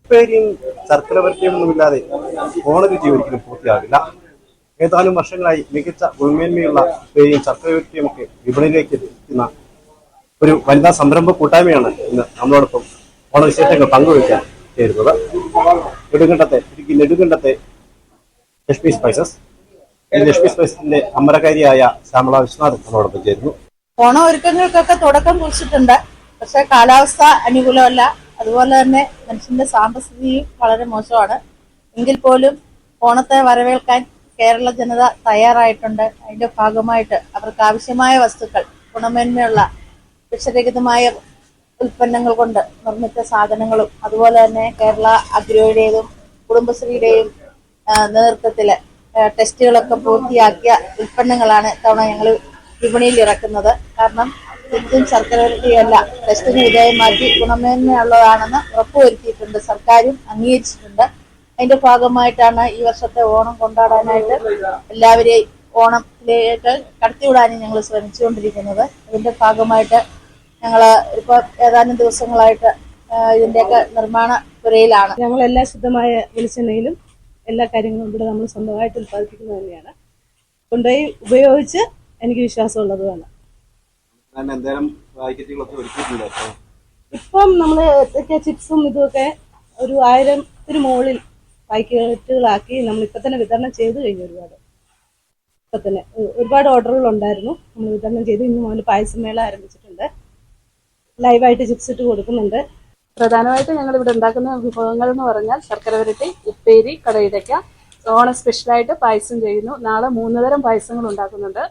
ഉപ്പേരിയും ശർക്കര വരട്ടിയൊന്നുമില്ലാതെ ഓണരുചി ഒരിക്കലും പൂർത്തിയാകില്ല. ഏതാനും വർഷങ്ങളായി മികച്ച ഗുണമേന്മയുള്ള ഉപ്പേരിയും ശർക്കര വരട്ടിയും ഒക്കെ വിപണിയിലേക്ക് എത്തിക്കുന്ന ഒരു വനിതാ സംരംഭ കൂട്ടായ്മയാണ് ഇന്ന് നമ്മളോടൊപ്പം ഓണവിശേഷങ്ങൾ പങ്കുവയ്ക്കാൻ ചേരുന്നത്. ഇടുക്കി നെടുങ്കണ്ടത്തെ ലക്ഷ്മി സ്പൈസസ്. ഈ ലക്ഷ്മി സ്പൈസസിന്റെ അമരകാരിയായ ശ്യാമള വിശ്വനാഥൻ നമ്മളോടൊപ്പം ചേരുന്നു. ഓണ ഒരുക്കങ്ങൾക്കൊക്കെ തുടക്കം കുറിച്ചിട്ടുണ്ട്. പക്ഷെ കാലാവസ്ഥ അനുകൂലമല്ല, അതുപോലെ തന്നെ മനുഷ്യന്റെ സാമ്പത്തികയും വളരെ മോശമാണ്. എങ്കിൽ പോലും ഓണത്തെ വരവേൽക്കാൻ കേരള ജനത തയ്യാറായിട്ടുണ്ട്. അതിന്റെ ഭാഗമായിട്ട് അവർക്ക് ആവശ്യമായ വസ്തുക്കൾ, ഗുണമേന്മയുള്ള വിഷരഹിതമായ ഉൽപ്പന്നങ്ങൾ കൊണ്ട് നിർമ്മിച്ച സാധനങ്ങളും, അതുപോലെ തന്നെ കേരള അഗ്രോയുടേതും കുടുംബശ്രീയുടെയും നേതൃത്വത്തില് ടെസ്റ്റുകളൊക്കെ പൂർത്തിയാക്കിയ ഉൽപ്പന്നങ്ങളാണ് ഇത്തവണ ഞങ്ങൾ വിപണിയിൽ ഇറക്കുന്നത്. കാരണം തെറ്റും ശർക്കര വരട്ടിയല്ല, ടെസ്റ്റിന് വിധേയമാക്കി ഗുണമേന്മയുള്ളതാണെന്ന് ഉറപ്പുവരുത്തിയിട്ടുണ്ട്. സർക്കാരും അംഗീകരിച്ചിട്ടുണ്ട്. അതിന്റെ ഭാഗമായിട്ടാണ് ഈ വർഷത്തെ ഓണം കൊണ്ടാടാനായിട്ട് എല്ലാവരെയും ഓണത്തിലേക്ക് കടത്തിവിടാനും ഞങ്ങൾ ശ്രമിച്ചുകൊണ്ടിരിക്കുന്നത്. അതിന്റെ ഭാഗമായിട്ട് ഞങ്ങൾ ഇപ്പോൾ ഏതാനും ദിവസങ്ങളായിട്ട് ഇതിന്റെയൊക്കെ നിർമ്മാണ പുരയിലാണ്. ഞങ്ങളെല്ലാ ശുദ്ധമായ വെളിച്ചെണ്ണയിലും എല്ലാ കാര്യങ്ങളും ഇവിടെ നമ്മൾ സ്വന്തമായിട്ട് ഉൽപ്പാദിപ്പിക്കുന്നത് തന്നെയാണ്. കൊണ്ടുപോയി ഉപയോഗിച്ച് എനിക്ക് വിശ്വാസമുള്ളതുമാണ്. ഇപ്പം നമ്മൾ ചിപ്സും ഇതുമൊക്കെ ഒരു 1000 മുകളിൽ പാക്കറ്റുകളാക്കി നമ്മൾ ഇപ്പം തന്നെ വിതരണം ചെയ്ത് കഴിഞ്ഞു. ഇപ്പം തന്നെ ഒരുപാട് ഓർഡറുകൾ ഉണ്ടായിരുന്നു, നമ്മൾ വിതരണം ചെയ്ത്. ഇന്ന് മുതൽ പായസമേള ആരംഭിച്ചിട്ടുണ്ട്. ലൈവായിട്ട് ചിപ്സ് ഇട്ട് കൊടുക്കുന്നുണ്ട്. പ്രധാനമായിട്ട് ഞങ്ങൾ ഇവിടെ ഉണ്ടാക്കുന്ന വിഭവങ്ങൾ എന്ന് പറഞ്ഞാൽ ശർക്കര വരട്ടി, ഉപ്പേരി, കടയിടയ്ക്ക, ഓണ സ്പെഷ്യലായിട്ട് പായസം ചെയ്യുന്നു. നാളെ 3 തരം പായസങ്ങൾ ഉണ്ടാക്കുന്നുണ്ട്.